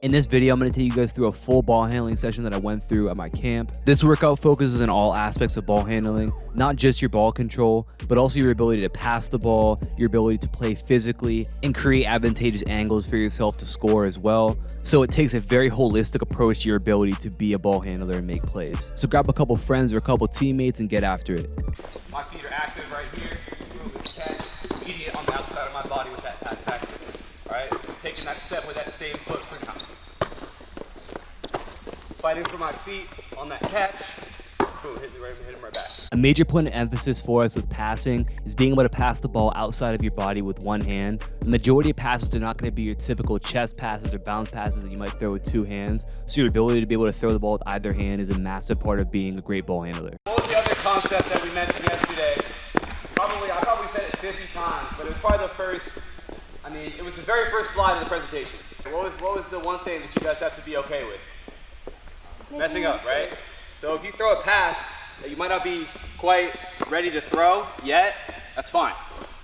In this video, I'm going to take you guys through a full ball handling session that I went through at my camp. This workout focuses on all aspects of ball handling, not just your ball control, but also your ability to pass the ball, your ability to play physically, and create advantageous angles for yourself to score as well. So it takes a very holistic approach to your ability to be a ball handler and make plays. So grab a couple friends or a couple teammates and get after it. My feet are active right here. Eating it on the outside of my body with that pack. All right, taking that step with that same foot for now. Fighting for my feet on that catch. Boom, hit him right back. A major point of emphasis for us with passing is being able to pass the ball outside of your body with one hand. The majority of passes are not going to be your typical chest passes or bounce passes that you might throw with two hands. So your ability to be able to throw the ball with either hand is a massive part of being a great ball handler. What was the other concept that we mentioned yesterday? I probably said it 50 times, but it was probably it was the very first slide in the presentation. What was the one thing that you guys have to be okay with? Messing up, right? So if you throw a pass that you might not be quite ready to throw yet, that's fine,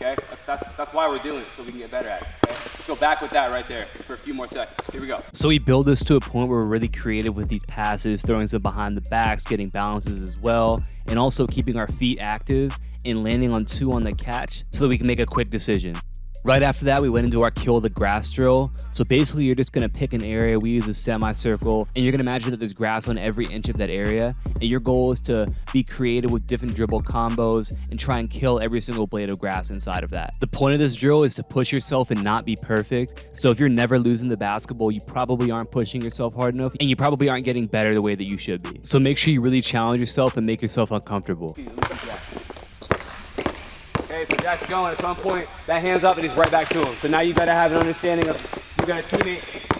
okay? That's why we're doing it, so we can get better at it, okay? Let's go back with that right there for a few more seconds. Here we go. So we build this to a point where we're really creative with these passes, throwing some behind the backs, getting balances as well, and also keeping our feet active and landing on two on the catch so that we can make a quick decision. Right after that, we went into our kill the grass drill. So basically, you're just gonna pick an area. We use a semicircle, and you're gonna imagine that there's grass on every inch of that area. And your goal is to be creative with different dribble combos and try and kill every single blade of grass inside of that. The point of this drill is to push yourself and not be perfect. So if you're never losing the basketball, you probably aren't pushing yourself hard enough, and you probably aren't getting better the way that you should be. So make sure you really challenge yourself and make yourself uncomfortable. Okay, so Jack's going. At some point, that hand's up and he's right back to him. So now you got to have an understanding of, you got a teammate.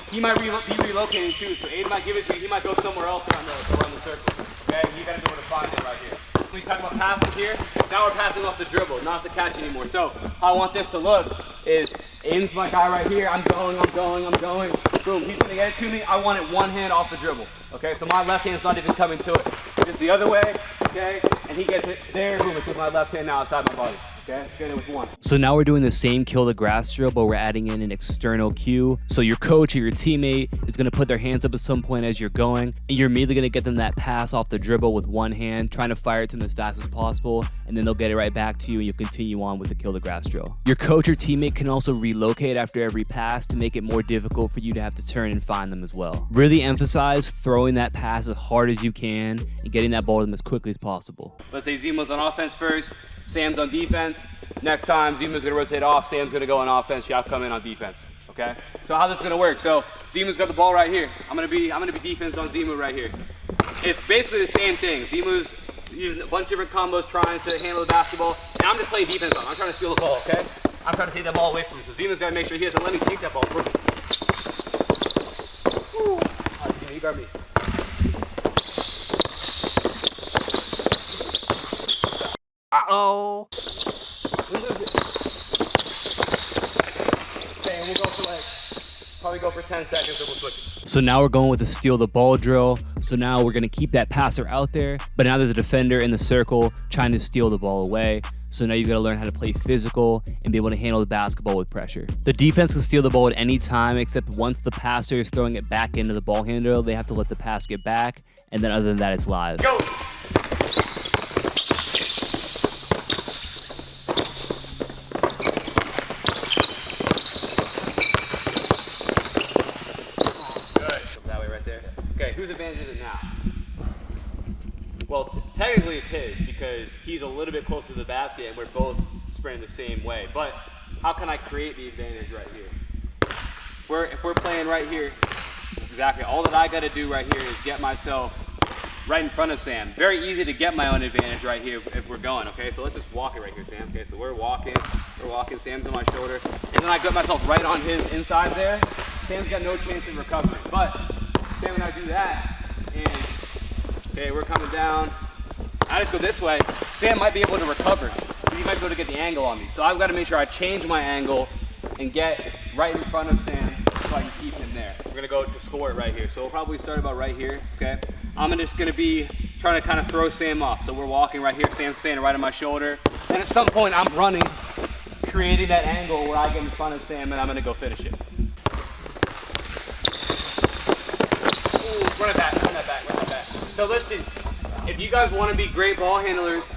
He might be relocating too, so Aiden might give it to you. He might go somewhere else around the circle. Okay, you got to be able to find it right here. We talk about passes here. Now we're passing off the dribble, not the catch anymore. So how I want this to look is, Aiden's my guy right here. I'm going. Boom, he's going to get it to me. I want it one hand off the dribble. Okay, so my left hand's not even coming to it. It's the other way, okay? And he gets it there, boom, it's with my left hand now outside my body. Okay, get it with one. So now we're doing the same kill the grass drill, but we're adding in an external cue. So your coach or your teammate is gonna put their hands up at some point as you're going, and you're immediately gonna get them that pass off the dribble with one hand, trying to fire it to them as fast as possible, and then they'll get it right back to you and you'll continue on with the kill the grass drill. Your coach or teammate can also relocate after every pass to make it more difficult for you to have to turn and find them as well. Really emphasize throwing that pass as hard as you can and getting that ball to them as quickly as possible. Let's say Zima's on offense first, Sam's on defense. Next time, Zima's gonna rotate off, Sam's gonna go on offense, y'all come in on defense, okay? So how's this gonna work? So Zima's got the ball right here. I'm gonna be defense on Zima right here. It's basically the same thing. Zima's using a bunch of different combos trying to handle the basketball, and I'm just playing defense on him. I'm trying to steal the ball, okay? I'm trying to take that ball away from him. So Zima's gotta make sure he doesn't let me take that ball from him. All right, Zima, you guard me. Uh-oh. Okay, and we'll go for probably go for 10 seconds, then we'll switch it. So now we're going with the steal the ball drill. So now we're gonna keep that passer out there, but now there's a defender in the circle trying to steal the ball away. So now you've got to learn how to play physical and be able to handle the basketball with pressure. The defense can steal the ball at any time, except once the passer is throwing it back into the ball handler, they have to let the pass get back, and then other than that, it's live. Go! Okay, whose advantage is it now? Well, technically it's his because he's a little bit closer to the basket and we're both spraying the same way. But how can I create the advantage right here? If we're playing right here, exactly, all that I got to do right here is get myself right in front of Sam. Very easy to get my own advantage right here if we're going, okay? So let's just walk it right here, Sam. Okay, so we're walking, Sam's on my shoulder, and then I got myself right on his inside there. Sam's got no chance of recovering, but Sam and I do that, and okay, we're coming down. I just go this way. Sam might be able to recover. He might be able to get the angle on me. So I've got to make sure I change my angle and get right in front of Sam so I can keep him there. We're gonna go to score it right here. So we'll probably start about right here, okay? I'm just gonna be trying to kind of throw Sam off. So we're walking right here, Sam's standing right on my shoulder. And at some point I'm running, creating that angle where I get in front of Sam and I'm gonna go finish it. So listen, if you guys want to be great ball handlers,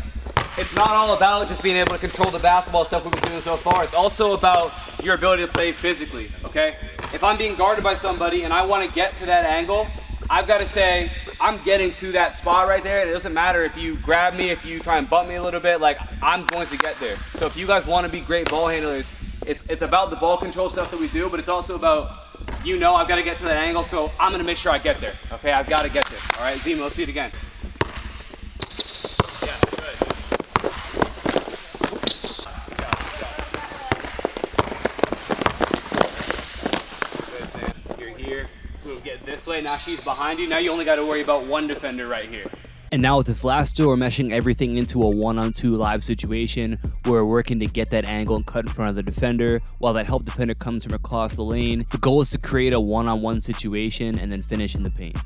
it's not all about just being able to control the basketball stuff we've been doing so far. It's also about your ability to play physically, okay? If I'm being guarded by somebody and I want to get to that angle, I've got to say, I'm getting to that spot right there. And it doesn't matter if you grab me, if you try and butt me a little bit, like, I'm going to get there. So if you guys want to be great ball handlers, it's about the ball control stuff that we do, but it's also about, I've got to get to that angle, so I'm going to make sure I get there, okay? I've got to get there. All right, Zima, let's see it again. Yeah, good. You're here. We'll get this way. Now she's behind you. Now you only got to worry about one defender right here. And now with this last duel, we're meshing everything into a 1-on-2 live situation where we're working to get that angle and cut in front of the defender while that help defender comes from across the lane. The goal is to create a 1-on-1 situation and then finish in the paint.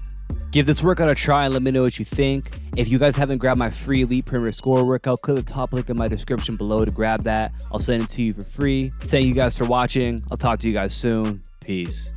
Give this workout a try and let me know what you think. If you guys haven't grabbed my free Elite Perimeter Score workout, click the top link in my description below to grab that. I'll send it to you for free. Thank you guys for watching. I'll talk to you guys soon. Peace.